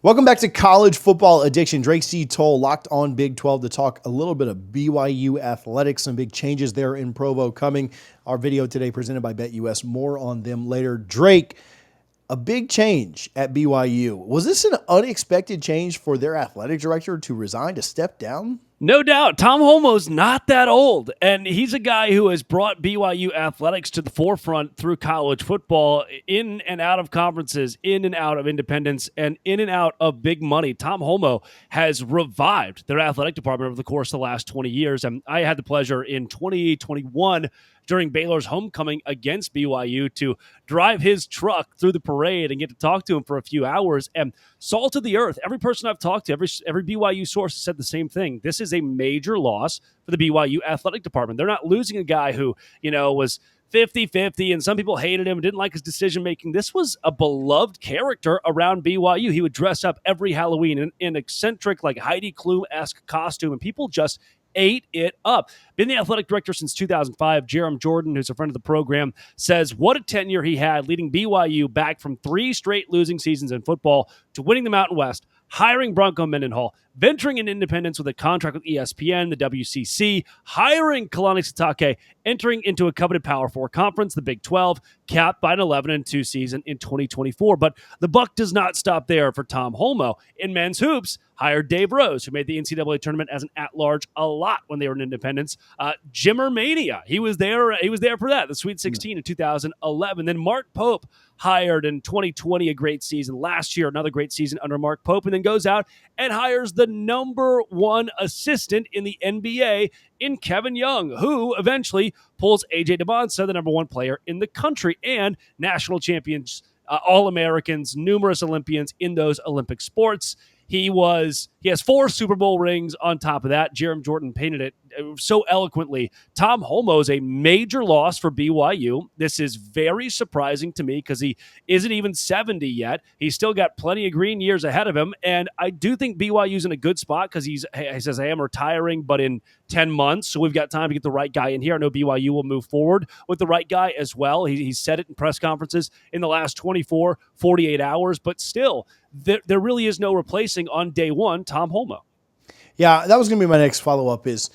Welcome back to College Football Addiction. Drake C. Toll locked on Big 12 to talk a little bit of BYU athletics. Some big changes there in Provo coming. Our video today presented by BetUs. More on them later. Drake, a big change at BYU. Was this an unexpected change for their athletic director to resign, to step down? No doubt. Tom Holmoe's not that old, and he's a guy who has brought BYU athletics to the forefront through college football, in and out of conferences, in and out of independence, and in and out of big money. Tom Holmoe has revived their athletic department over the course of the last 20 years, and I had the pleasure in 2021 during Baylor's homecoming against BYU to drive his truck through the parade and get to talk to him for a few hours. And salt of the earth, every person I've talked to, every BYU source has said the same thing. This is a major loss for the BYU athletic department. They're not losing a guy who, was 50-50, and some people hated him, didn't like his decision-making. This was a beloved character around BYU. He would dress up every Halloween in eccentric, like Heidi Klum-esque costume, and people just ate it up. Been the athletic director since 2005. Jerem Jordan, who's a friend of the program, says what a tenure he had, leading BYU back from 3 straight losing seasons in football to winning the Mountain West, hiring Bronco Mendenhall, venturing in independence with a contract with ESPN, the WCC, hiring Kalani Sitake, entering into a coveted Power 4 conference, the Big 12, capped by an 11-2 season in 2024. But the buck does not stop there for Tom Holmoe. In men's hoops, hired Dave Rose, who made the NCAA tournament as an at-large a lot when they were in independence. Jimmer Mania, he was there for that, the Sweet 16 in 2011. Then Mark Pope hired in 2020 a great season. Last year, another great season under Mark Pope, and then goes out and hires the number 1 assistant in the NBA in Kevin Young, who eventually pulls A.J. DeBonsa, the number 1 player in the country, and national champions, All-Americans, numerous Olympians in those Olympic sports. He has 4 Super Bowl rings on top of that. Jerem Jordan painted it so eloquently. Tom Holmoe is a major loss for BYU. This is very surprising to me because he isn't even 70 yet. He's still got plenty of green years ahead of him. And I do think BYU's in a good spot because he says, hey, I'm retiring, but in 10 months. So we've got time to get the right guy in here. I know BYU will move forward with the right guy as well. He said it in press conferences in the last 24, 48 hours, but still, there really is no replacing on day one Tom Holmoe. Yeah, that was going to be my next follow-up is,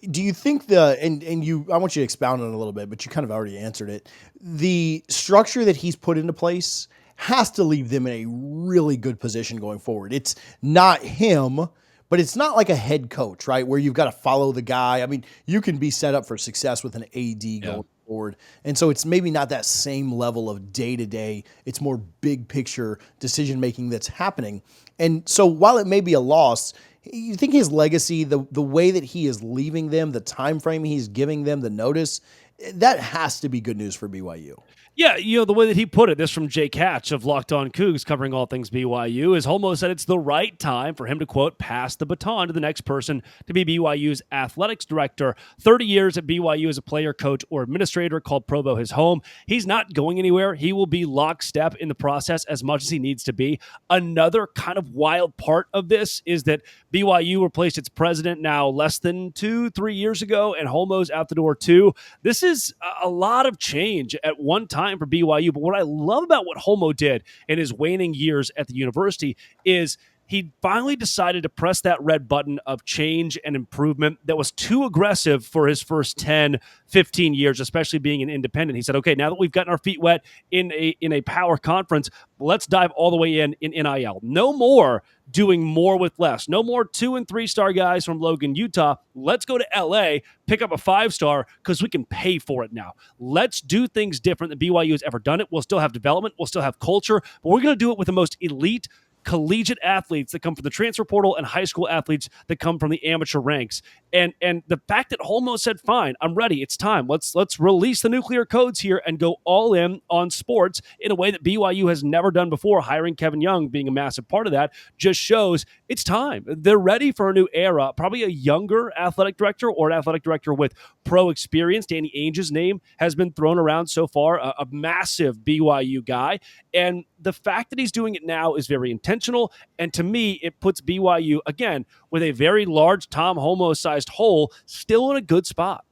do you think I want you to expound on it a little bit, but you kind of already answered it. The structure that he's put into place has to leave them in a really good position going forward. It's not him, but it's not like a head coach, right? Where you've got to follow the guy. I mean, you can be set up for success with an AD going forward. And so it's maybe not that same level of day-to-day. It's more big picture decision-making that's happening. And so while it may be a loss, you think his legacy, the way that he is leaving them, the time frame he's giving them, the notice, that has to be good news for BYU. Yeah, the way that he put it, this from Jake Hatch of Locked On Cougs covering all things BYU, is Holmoe said it's the right time for him to, quote, pass the baton to the next person to be BYU's athletics director. 30 years at BYU as a player, coach, or administrator, called Provo his home. He's not going anywhere. He will be lockstep in the process as much as he needs to be. Another kind of wild part of this is that BYU replaced its president now less than 2-3 years ago, and Holmoe's out the door too. This is a lot of change at one time for BYU. But what I love about what Holmoe did in his waning years at the university is he finally decided to press that red button of change and improvement that was too aggressive for his first 10, 15 years, especially being an independent. He said, okay, now that we've gotten our feet wet in a power conference, let's dive all the way in NIL. No more doing more with less. No more 2- and 3-star guys from Logan, Utah. Let's go to LA, pick up a 5-star because we can pay for it now. Let's do things different than BYU has ever done it. We'll still have development. We'll still have culture, but we're going to do it with the most elite collegiate athletes that come from the transfer portal and high school athletes that come from the amateur ranks. And the fact that Holmoe said, fine, I'm ready. It's time. Let's release the nuclear codes here and go all in on sports in a way that BYU has never done before. Hiring Kevin Young being a massive part of that just shows it's time. They're ready for a new era, probably a younger athletic director or an athletic director with pro experience. Danny Ainge's name has been thrown around so far, a massive BYU guy. And the fact that he's doing it now is very intentional. And to me, it puts BYU, again, with a very large Tom Holmoe-sized hole, still in a good spot.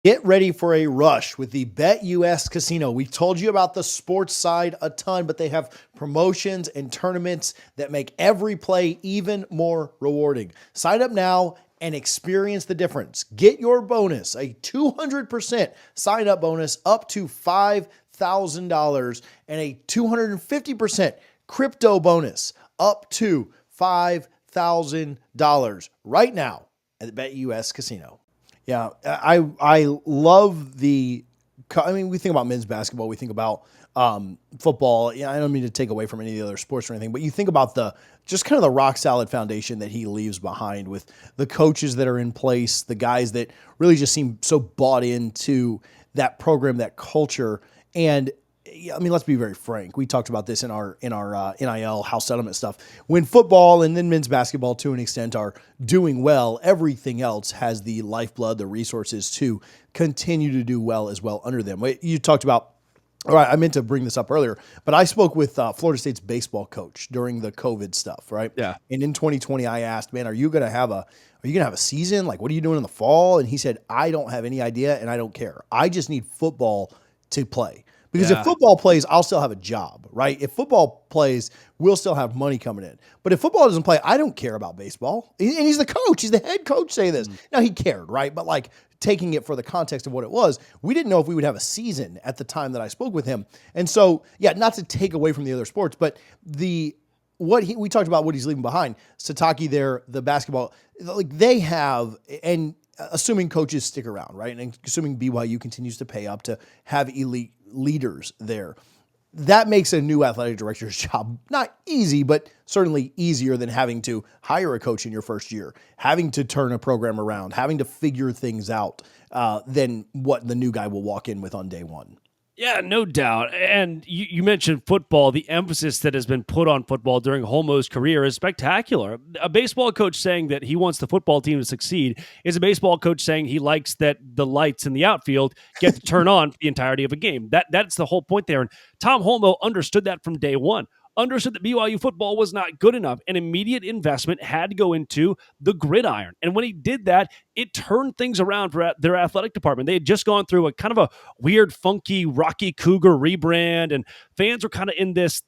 Get ready for a rush with the BetUs Casino. We've told you about the sports side a ton, but they have promotions and tournaments that make every play even more rewarding. Sign up now and experience the difference. Get your bonus, a 200% sign up bonus up to $5,000 and a 250% crypto bonus up to $5,000 right now at the BetUs Casino. Yeah, I love the. I mean, we think about men's basketball, we think about football. Yeah, I don't mean to take away from any of the other sports or anything, but you think about the just kind of the rock solid foundation that he leaves behind with the coaches that are in place, the guys that really just seem so bought into that program, that culture, and I mean, let's be very frank. We talked about this in our NIL house settlement stuff. When football and then men's basketball, to an extent, are doing well, everything else has the lifeblood, the resources to continue to do well as well under them. You talked about. All right, I meant to bring this up earlier, but I spoke with Florida State's baseball coach during the COVID stuff, right? Yeah. And in 2020, I asked, "Man, are you going to have a season? Like, what are you doing in the fall?" And he said, "I don't have any idea, and I don't care. I just need football to play." Because if football plays, I'll still have a job, right? If football plays, we'll still have money coming in. But if football doesn't play, I don't care about baseball. And he's the coach. He's the head coach saying this. Now, he cared, right? But like taking it for the context of what it was, we didn't know if we would have a season at the time that I spoke with him. And so, yeah, not to take away from the other sports, but we talked about what he's leaving behind. Sataki there, the basketball, like they have, and assuming coaches stick around, right? And assuming BYU continues to pay up to have elite leaders there, that makes a new athletic director's job not easy, but certainly easier than having to hire a coach in your first year, having to turn a program around, having to figure things out than what the new guy will walk in with on day one. Yeah, no doubt. And you mentioned football. The emphasis that has been put on football during Holmoe's career is spectacular. A baseball coach saying that he wants the football team to succeed is a baseball coach saying he likes that the lights in the outfield get to turn on for the entirety of a game. That's the whole point there. And Tom Holmoe understood that from day one. Understood that BYU football was not good enough. An immediate investment had to go into the gridiron. And when he did that, it turned things around for their athletic department. They had just gone through a kind of a weird, funky, Rocky Cougar rebrand, and fans were kind of in this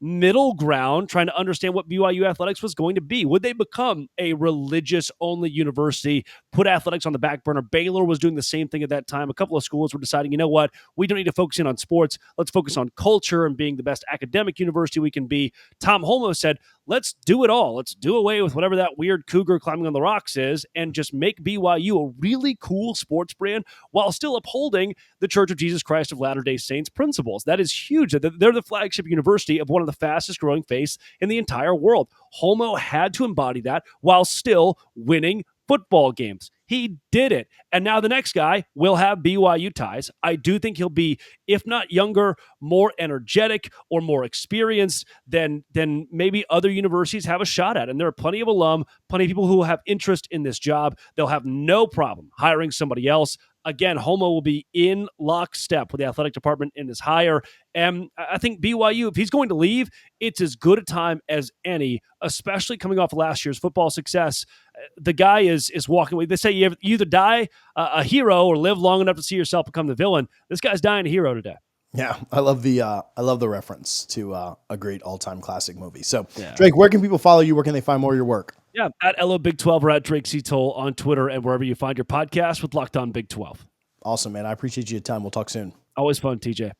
middle ground trying to understand what BYU athletics was going to be. Would they become a religious-only university, put athletics on the back burner? Baylor was doing the same thing at that time. A couple of schools were deciding, you know what, we don't need to focus in on sports. Let's focus on culture and being the best academic university we can be. Tom Holmoe said, let's do it all. Let's do away with whatever that weird cougar climbing on the rocks is and just make BYU a really cool sports brand while still upholding the Church of Jesus Christ of Latter-day Saints principles. That is huge. They're the flagship university of one of the fastest growing faiths in the entire world. Holmoe had to embody that while still winning football games. He did it. And now the next guy will have BYU ties. I do think he'll be, if not younger, more energetic or more experienced than maybe other universities have a shot at. And there are plenty of alum, plenty of people who have interest in this job. They'll have no problem hiring somebody else. Again, Homo will be in lockstep with the athletic department in this hire. And I think BYU, if he's going to leave, it's as good a time as any, especially coming off of last year's football success. The guy is walking away. They say you either die a hero or live long enough to see yourself become the villain. This guy's dying a hero today. Yeah, I love the reference to a great all-time classic movie. So, yeah. Drake, where can people follow you? Where can they find more of your work? Yeah, at LO Big 12 or at Drake C. Toll on Twitter and wherever you find your podcast with Locked On Big 12. Awesome, man. I appreciate your time. We'll talk soon. Always fun, TJ.